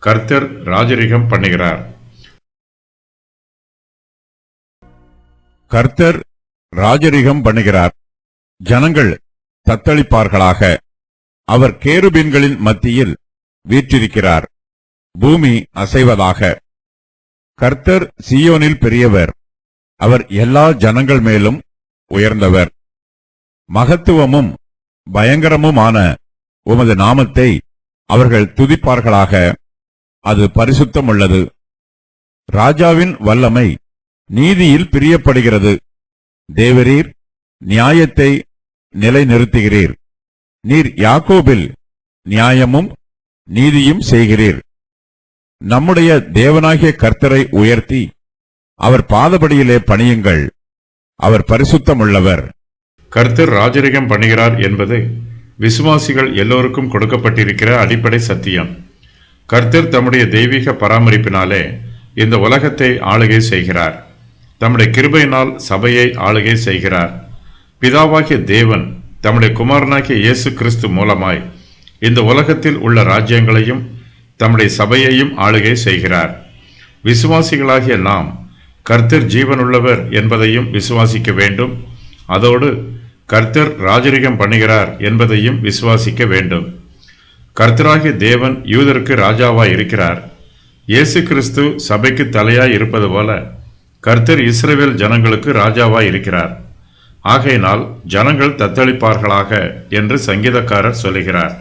கர்த்தர் ராஜரிகம் பண்ணுகிறார். கர்த்தர் ராஜரிகம் பண்ணுகிறார். ஜனங்கள் தத்தளிப்பார்களாக. அவர் கேருபீன்களின் மத்தியில் வீற்றிருக்கிறார். பூமி அசைவதாக. கர்த்தர் சீயோனில் பெரியவர். அவர் எல்லா ஜனங்கள் மேலும் உயர்ந்தவர். மகத்துவமும் பயங்கரமுமான உமது நாமத்தை அவர்கள் துதிப்பார்களாக. அது பரிசுத்தமுள்ளது. ராஜாவின் வல்லமை நீதியில் பிரியப்படுகிறது. தேவரீர் நியாயத்தை நிலைநிறுத்துகிறீர். நீர் யாக்கோபில் நியாயமும் நீதியும் செய்கிறீர். நம்முடைய தேவனாகிய கர்த்தரை உயர்த்தி அவர் பாதபடியிலே பணியுங்கள். அவர் பரிசுத்தமுள்ளவர். கர்த்தர் ராஜரிகம் பண்ணுகிறார் என்பது விசுவாசிகள் எல்லோருக்கும் கொடுக்கப்பட்டிருக்கிற அடிப்படை சத்தியம். கர்த்தர் தம்முடைய தெய்வீக பராமரிப்பினாலே இந்த உலகத்தை ஆளுகை செய்கிறார். தம்முடைய கிருபையினால் சபையை ஆளுகை செய்கிறார். பிதாவாகிய தேவன் தம்முடைய குமாரனாகிய இயேசு கிறிஸ்து மூலமாய் இந்த உலகத்தில் உள்ள ராஜ்யங்களையும் தம்முடைய சபையையும் ஆளுகை செய்கிறார். விசுவாசிகளாகிய நாம் கர்த்தர் ஜீவனுள்ளவர் என்பதையும் விசுவாசிக்க வேண்டும். அதோடு கர்த்தர் ராஜரிகம் பண்ணுகிறார் என்பதையும் விசுவாசிக்க வேண்டும். கர்த்தராகிய தேவன் யூதருக்கு ராஜாவாய் இருக்கிறார். இயேசு கிறிஸ்து சபைக்கு தலையாய் இருப்பது போல கர்த்தர் இஸ்ரவேல் ஜனங்களுக்கு ராஜாவாய் இருக்கிறார். ஆகையினால் ஜனங்கள் தத்தளிப்பார்களாக என்று சங்கீதக்காரர் சொல்லுகிறார்.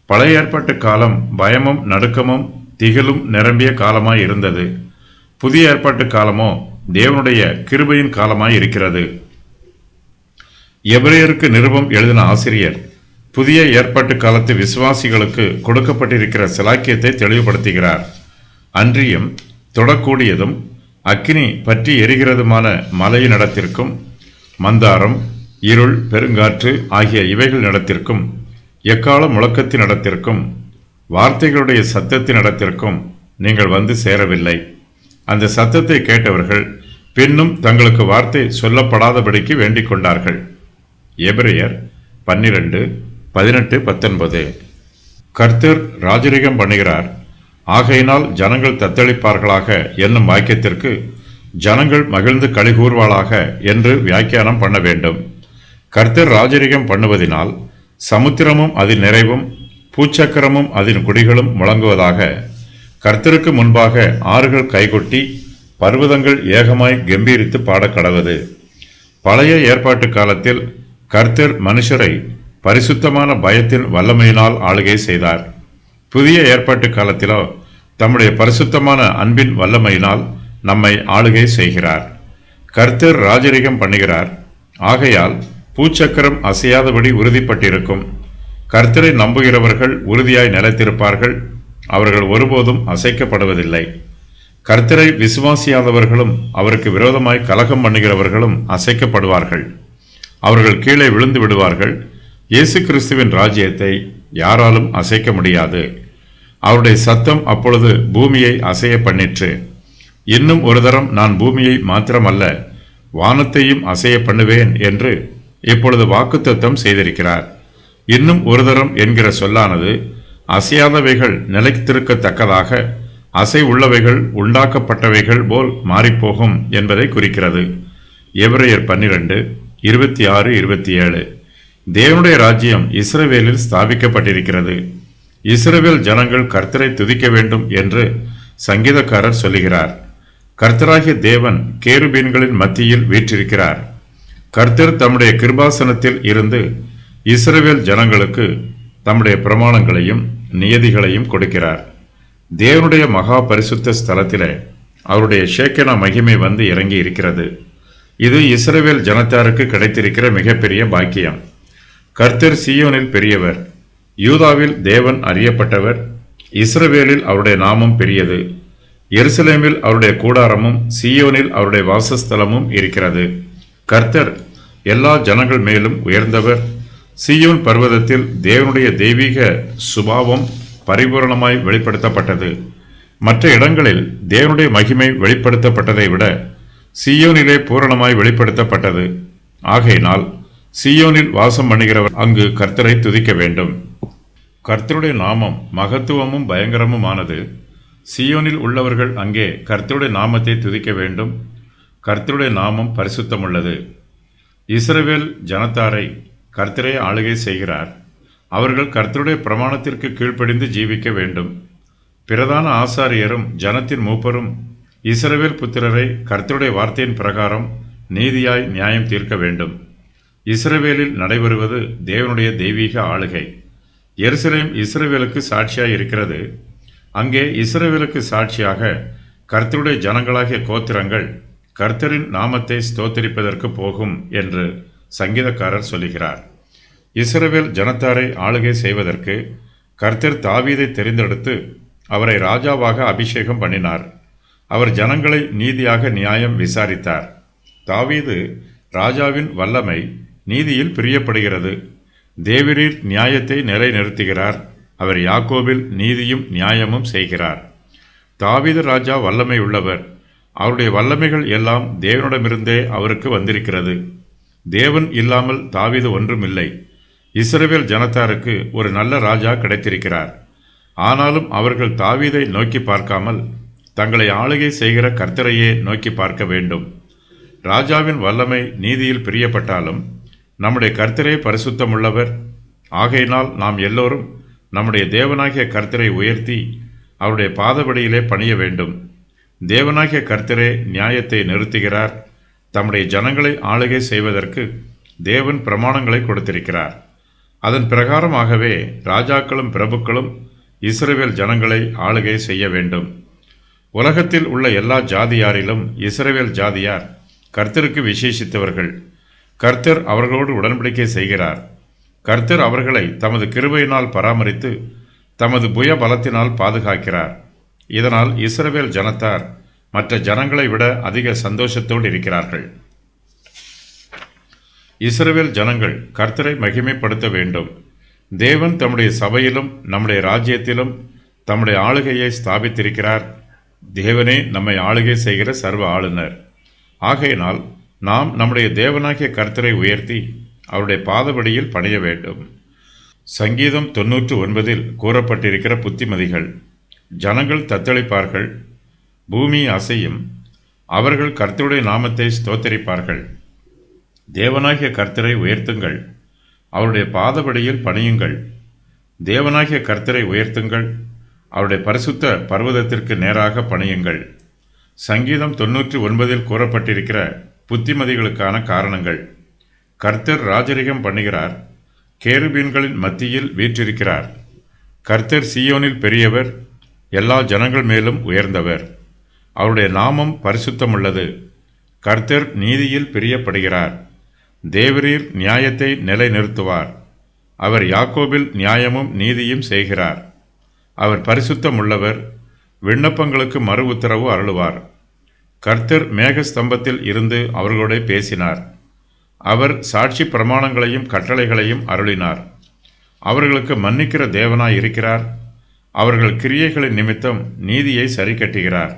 பழைய ஏற்பாட்டு காலம் பயமும் நடுக்கமும் திகிலும் நிரம்பிய காலமாய் இருந்தது. புதிய ஏற்பாட்டு காலமோ தேவனுடைய கிருபையின் காலமாய் இருக்கிறது. எபிரேயருக்கு நிருபம் எழுதின ஆசிரியர் புதிய ஏற்பாட்டு காலத்து விசுவாசிகளுக்கு கொடுக்கப்பட்டிருக்கிற சிலாக்கியத்தை தெளிவுபடுத்துகிறார். அன்றியும் தொடக்கூடியதும் அக்கினி பற்றி எரிகிறதுமான மலையின் இடத்திற்கும் மந்தாரம், இருள், பெருங்காற்று ஆகிய இவைகள் இடத்திற்கும் எக்கால முழக்கத்தின் இடத்திற்கும் வார்த்தைகளுடைய சத்தத்தின் இடத்திற்கும் நீங்கள் வந்து சேரவில்லை. அந்த சத்தத்தை கேட்டவர்கள் பின்னும் தங்களுக்கு வார்த்தை சொல்லப்படாதபடிக்கு வேண்டிக் கொண்டார்கள். எபிரேயர் 12:18-19. கர்த்தர் ராஜரிகம் பண்ணுகிறார். ஆகையினால் ஜனங்கள் தத்தளிப்பார்களாக என்னும் வாக்கியத்திற்கு ஜனங்கள் மகிழ்ந்து களிகூர்வாளாக என்று வியாக்கியானம் பண்ண வேண்டும். கர்த்தர் ராஜரிகம் பண்ணுவதினால் சமுத்திரமும் அதன் நிறைவும் பூச்சக்கரமும் அதன் குடிகளும் முழங்குவதாக. கர்த்தருக்கு முன்பாக ஆறுகள் கைகொட்டி பர்வதங்கள் ஏகமாய் கம்பீரித்து பாடக்கடவது. பழைய ஏற்பாட்டு காலத்தில் கர்த்தர் மனுஷரை பரிசுத்தமான பயத்தின் வல்லமையினால் ஆளுகை செய்தார். புதிய ஏற்பாட்டு காலத்திலோ தம்முடைய பரிசுத்தமான அன்பின் வல்லமையினால் நம்மை ஆளுகை செய்கிறார். கர்த்தர் ராஜரிகம் பண்ணுகிறார். ஆகையால் பூச்சக்கரம் அசையாதபடி உறுதிப்பட்டிருக்கும். கர்த்தரை நம்புகிறவர்கள் உறுதியாய் நிலைத்திருப்பார்கள். அவர்கள் ஒருபோதும் அசைக்கப்படுவதில்லை. கர்த்தரை விசுவாசியாதவர்களும் அவருக்கு விரோதமாய் கலகம் பண்ணுகிறவர்களும் அசைக்கப்படுவார்கள். அவர்கள் கீழே விழுந்து விடுவார்கள். இயேசு கிறிஸ்துவின் ராஜ்யத்தை யாராலும் அசைக்க முடியாது. அவருடைய சத்தம் அப்பொழுது பூமியை அசைய பண்ணிற்று. இன்னும் ஒரு தரம் நான் பூமியை மாத்திரமல்ல வானத்தையும் அசைய பண்ணுவேன் என்று இப்பொழுது வாக்குத்தத்தம் செய்திருக்கிறார். இன்னும் ஒரு தரம் என்கிற சொல்லானது அசையாதவைகள் நிலைத்திருக்கத்தக்கதாக அசை உள்ளவைகள் உண்டாக்கப்பட்டவைகள் போல் மாறிப்போகும் என்பதை குறிக்கிறது. எபிரேயர் 12:26-27. தேவனுடைய ராஜ்யம் இஸ்ரவேலில் ஸ்தாபிக்கப்பட்டிருக்கிறது. இஸ்ரவேல் ஜனங்கள் கர்த்தரை துதிக்க வேண்டும் என்று சங்கீதக்காரர் சொல்லுகிறார். கர்த்தராகிய தேவன் கேருபீன்களின் மத்தியில் வீற்றிருக்கிறார். கர்த்தர் தம்முடைய கிருபாசனத்தில் இருந்து இஸ்ரவேல் ஜனங்களுக்கு தம்முடைய பிரமாணங்களையும் நியதிகளையும் கொடுக்கிறார். தேவனுடைய மகா பரிசுத்த ஸ்தலத்திலே அவருடைய ஷேக்கனா மகிமை வந்து இறங்கி இருக்கிறது. இது இஸ்ரவேல் ஜனத்தாருக்கு கிடைத்திருக்கிற மிகப்பெரிய பாக்கியம். கர்த்தர் சீயோனில் பெரியவர். யூதாவில் தேவன் அறியப்பட்டவர். இஸ்ரவேலில் அவருடைய நாமம் பெரியது. எருசலேமில் அவருடைய கூடாரமும் சீயோனில் அவருடைய வாசஸ்தலமும் இருக்கிறது. கர்த்தர் எல்லா ஜனங்கள் மேலும் உயர்ந்தவர். சீயோன் பர்வதத்தில் தேவனுடைய தெய்வீக சுபாவம் பரிபூரணமாய் வெளிப்படுத்தப்பட்டது. மற்ற இடங்களில் தேவனுடைய மகிமை வெளிப்படுத்தப்பட்டதை விட சீயோனிலே பூரணமாய் வெளிப்படுத்தப்பட்டது. ஆகையினால் சீயோனில் வாசம் பண்ணுகிறவர் அங்கு கர்த்தரை துதிக்க வேண்டும். கர்த்தருடைய நாமம் மகத்துவமும் பயங்கரமுமானது. சீயோனில் உள்ளவர்கள் அங்கே கர்த்தருடைய நாமத்தை துதிக்க வேண்டும். கர்த்தருடைய நாமம் பரிசுத்தமுள்ளது. இஸ்ரவேல் ஜனத்தாரை கர்த்தரே ஆளுகை செய்கிறார். அவர்கள் கர்த்தருடைய பிரமாணத்திற்கு கீழ்ப்படிந்து ஜீவிக்க வேண்டும். பிரதான ஆசாரியரும் ஜனத்தின் மூப்பரும் இஸ்ரவேல் புத்திரரை கர்த்தருடைய வார்த்தையின் பிரகாரம் நீதியாய் நியாயம் தீர்க்க வேண்டும். இஸ்ரவேலில் நடைபெறுவது தேவனுடைய தெய்வீக ஆளுகை. எருசலேம் இஸ்ரவேலுக்கு சாட்சியாய் இருக்கிறது. அங்கே இஸ்ரவேலுக்கு சாட்சியாக கர்த்தருடைய ஜனங்களாகிய கோத்திரங்கள் கர்த்தரின் நாமத்தை ஸ்தோத்தரிப்பதற்கு போகும் என்று சங்கீதக்காரர் சொல்லுகிறார். இஸ்ரவேல் ஜனத்தாரை ஆளுகை செய்வதற்கு கர்த்தர் தாவீதை தெரிந்தெடுத்து அவரை ராஜாவாக அபிஷேகம் பண்ணினார். அவர் ஜனங்களை நீதியாக நியாயம் விசாரித்தார். தாவீது ராஜாவின் வல்லமை நீதியில் பிரியப்படுகிறது. தேவரீர் நியாயத்தை நிலைநிறுத்துகிறார். அவர் யாக்கோபில் நீதியும் நியாயமும் செய்கிறார். தாவீது ராஜா வல்லமை உள்ளவர். அவருடைய வல்லமைகள் எல்லாம் தேவனிடமிருந்தே அவருக்கு வந்திருக்கிறது. தேவன் இல்லாமல் தாவீது ஒன்றுமில்லை. இஸ்ரவேல் ஜனத்தாருக்கு ஒரு நல்ல ராஜா கிடைத்திருக்கிறார். ஆனாலும் அவர்கள் தாவீதை நோக்கி பார்க்காமல் தங்களை ஆளுகை செய்கிற கர்த்தரையே நோக்கி பார்க்க வேண்டும். ராஜாவின் வல்லமை நீதியில் பிரியப்பட்டாலும் நம்முடைய கர்த்தரே பரிசுத்தமுள்ளவர். ஆகையினால் நாம் எல்லோரும் நம்முடைய தேவனாகிய கர்த்தரை உயர்த்தி அவருடைய பாதபடியிலே பணிய வேண்டும். தேவனாகிய கர்த்தரே நியாயத்தை நிறுத்துகிறார். தம்முடைய ஜனங்களை ஆளுகை செய்வதற்கு தேவன் பிரமாணங்களை கொடுத்திருக்கிறார். அதன் பிரகாரமாகவே ராஜாக்களும் பிரபுக்களும் இஸ்ரவேல் ஜனங்களை ஆளுகை செய்ய வேண்டும். உலகத்தில் உள்ள எல்லா ஜாதியாரிலும் இஸ்ரவேல் ஜாதியார் கர்த்தருக்கு விசேஷித்தவர்கள். கர்த்தர் அவர்களோடு உடன்படிக்கை செய்கிறார். கர்த்தர் அவர்களை தமது கிருபையினால் பராமரித்து தமது புய பலத்தினால் பாதுகாக்கிறார். இதனால் இஸ்ரவேல் ஜனத்தார் மற்ற ஜனங்களை விட அதிக சந்தோஷத்தோடு இருக்கிறார்கள். இஸ்ரவேல் ஜனங்கள் கர்த்தரை மகிமைப்படுத்த வேண்டும். தேவன் தம்முடைய சபையிலும் நம்முடைய ராஜ்யத்திலும் தம்முடைய ஆளுகையை ஸ்தாபித்திருக்கிறார். தேவனே நம்மை ஆளுகை செய்கிற சர்வ ஆளுநர். ஆகையினால் நாம் நம்முடைய தேவனாகிய கர்த்தரை உயர்த்தி அவருடைய பாதபடியில் பணிய வேண்டும். சங்கீதம் 99 கூறப்பட்டிருக்கிற புத்திமதிகள். ஜனங்கள் தத்தளிப்பார்கள், பூமி அசையும், அவர்கள் கர்த்தருடைய நாமத்தை ஸ்தோத்தரிப்பார்கள். தேவனாகிய கர்த்தரை உயர்த்துங்கள், அவருடைய பாதபடியில் பணியுங்கள். தேவனாகிய கர்த்தரை உயர்த்துங்கள், அவருடைய பரிசுத்த பர்வதத்திற்கு நேராக பணியுங்கள். சங்கீதம் 99 கூறப்பட்டிருக்கிற புத்திமதிகளுக்கான காரணங்கள். கர்த்தர் ராஜரிகம் பண்ணுகிறார். கேருபீன்களின் மத்தியில் வீற்றிருக்கிறார். கர்த்தர் சீயோனில் பெரியவர், எல்லா ஜனங்கள் மேலும் உயர்ந்தவர். அவருடைய நாமம் பரிசுத்தமுள்ளது. கர்த்தர் நீதியில் பிரியப்படுகிறார். தேவரீர் நியாயத்தை நிலைநிறுத்துவார். அவர் யாக்கோபில் நியாயமும் நீதியும் செய்கிறார். அவர் பரிசுத்தமுள்ளவர். விண்ணப்பங்களுக்கு மறு உத்தரவு அருளுவார். கர்த்தர் மேகஸ்தம்பத்தில் இருந்து அவர்களோட பேசினார். அவர் சாட்சி பிரமாணங்களையும் கட்டளைகளையும் அருளினார். அவர்களுக்கு மன்னிக்கிற தேவனாய் இருக்கிறார். அவர்கள் கிரியைகளின் நிமித்தம் நீதியை சரிக்கட்டுகிறார்.